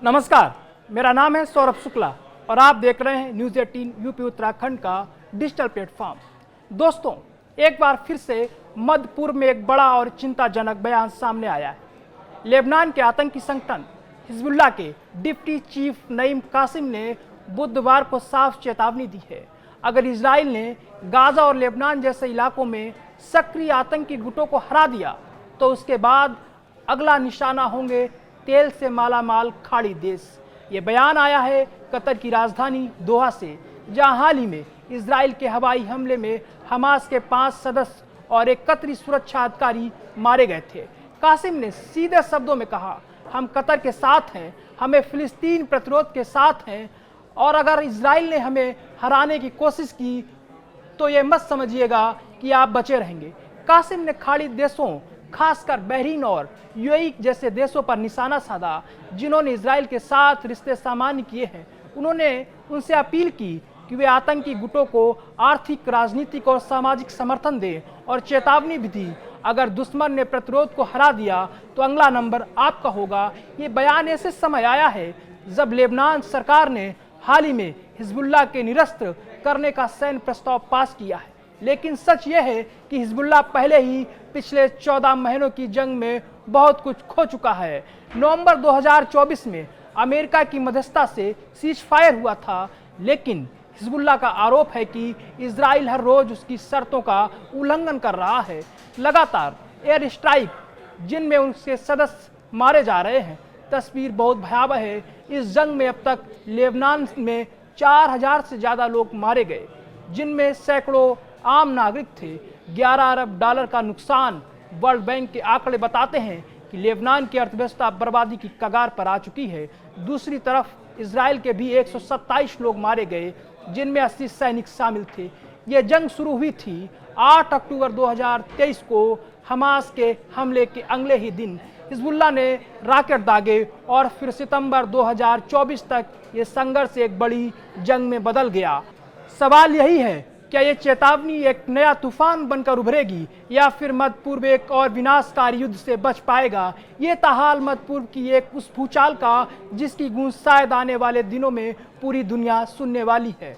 नमस्कार, मेरा नाम है सौरभ शुक्ला और आप देख रहे हैं न्यूज़ 18 यूपी उत्तराखंड का डिजिटल प्लेटफॉर्म। दोस्तों, एक बार फिर से मध्य पूर्व में एक बड़ा और चिंताजनक बयान सामने आया है। लेबनान के आतंकी संगठन हिजबुल्लाह के डिप्टी चीफ नईम कासिम ने बुधवार को साफ चेतावनी दी है। अगर इजराइल ने गाजा और लेबनान जैसे इलाकों में सक्रिय आतंकी गुटों को हरा दिया तो उसके बाद अगला निशाना होंगे तेल से मालामाल खाड़ी देश। ये बयान आया है कतर की राजधानी दोहा से, जहां हाल ही में इजराइल के हवाई हमले में हमास के 5 सदस्य और एक कतरी सुरक्षा अधिकारी मारे गए थे। कासिम ने सीधे शब्दों में कहा, हम कतर के साथ हैं, हमें फिलिस्तीन प्रतिरोध के साथ हैं और अगर इजराइल ने हमें हराने की कोशिश की तो ये मत समझिएगा कि आप बचे रहेंगे। कासिम ने खाड़ी देशों खासकर बहरीन और यूएई जैसे देशों पर निशाना साधा जिन्होंने इजराइल के साथ रिश्ते सामान्य किए हैं। उन्होंने उनसे अपील की कि वे आतंकी गुटों को आर्थिक, राजनीतिक और सामाजिक समर्थन दें और चेतावनी भी दी, अगर दुश्मन ने प्रतिरोध को हरा दिया तो अगला नंबर आपका होगा। ये बयान ऐसे समय आया है जब लेबनान सरकार ने हाल ही में हिजबुल्लाह के निरस्त करने का सैन्य प्रस्ताव पास किया है। लेकिन सच यह है कि हिजबुल्लाह पहले ही पिछले 14 महीनों की जंग में बहुत कुछ खो चुका है। नवंबर 2024 में अमेरिका की मध्यस्थता से सीज फायर हुआ था, लेकिन हिजबुल्लाह का आरोप है कि इजराइल हर रोज उसकी शर्तों का उल्लंघन कर रहा है। लगातार एयर स्ट्राइक जिनमें उनके सदस्य मारे जा रहे हैं। तस्वीर बहुत भयावह है। इस जंग में अब तक लेबनान में 4000 से ज़्यादा लोग मारे गए, जिनमें सैकड़ों आम नागरिक थे। 11 अरब डॉलर का नुकसान। वर्ल्ड बैंक के आंकड़े बताते हैं कि लेबनान की अर्थव्यवस्था बर्बादी की कगार पर आ चुकी है। दूसरी तरफ इजराइल के भी 127 लोग मारे गए, जिनमें 80 सैनिक शामिल थे। ये जंग शुरू हुई थी 8 अक्टूबर 2023 को। हमास के हमले के अगले ही दिन हिजबुल्लाह ने रॉकेट दागे और फिर सितंबर 2024 तक ये संघर्ष एक बड़ी जंग में बदल गया। सवाल यही है, क्या ये चेतावनी एक नया तूफान बनकर उभरेगी या फिर मध्य पूर्व एक और विनाशकारी युद्ध से बच पाएगा? ये ताहाल मध्य पूर्व की एक उस भूचाल का जिसकी गूंज शायद आने वाले दिनों में पूरी दुनिया सुनने वाली है।